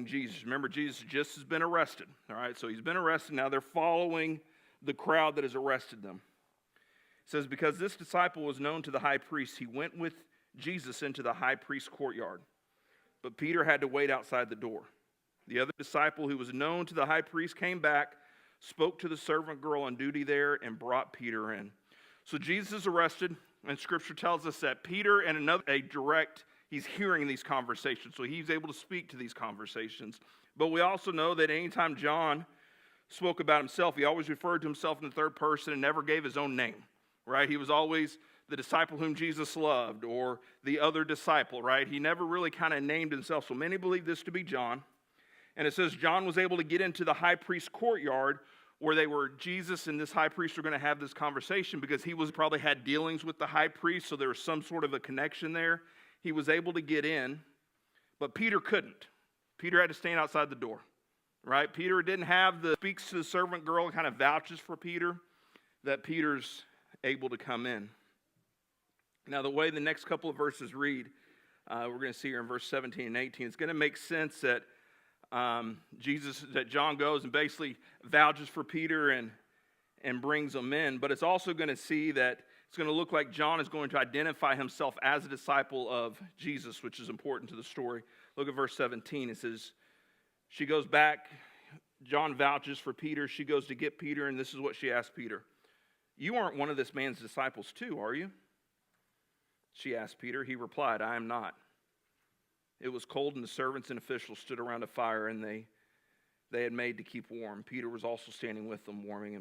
Jesus. Remember, Jesus just has been arrested. All right, so he's been arrested. Now they're following the crowd that has arrested them. It says, because this disciple was known to the high priest, he went with Jesus into the high priest's courtyard. But Peter had to wait outside the door. The other disciple who was known to the high priest came back, spoke to the servant girl on duty there, and brought Peter in. So Jesus is arrested, and Scripture tells us that Peter and he's hearing these conversations, so he's able to speak to these conversations. But we also know that anytime John spoke about himself, he always referred to himself in the third person and never gave his own name, right? He was always the disciple whom Jesus loved, or the other disciple, right? He never really kind of named himself, so many believe this to be John. And it says John was able to get into the high priest's courtyard where Jesus and this high priest were going to have this conversation, because he probably had dealings with the high priest, so there was some sort of a connection there. He was able to get in, but Peter couldn't. Peter had to stand outside the door, right? Peter didn't have speaks to the servant girl, kind of vouches for Peter, that Peter's able to come in. Now, the way the next couple of verses read, we're going to see here in verse 17 and 18, it's going to make sense that John goes and basically vouches for Peter and brings him in, but it's also going to see that it's going to look like John is going to identify himself as a disciple of Jesus, which is important to the story. Look at verse 17. It says, she goes back, John vouches for Peter, she goes to get Peter, and this is what she asked Peter. You aren't one of this man's disciples too, are you? She asked Peter. He replied, I am not. It was cold, and the servants and officials stood around a fire, and they had made to keep warm. Peter was also standing with them, warming himself.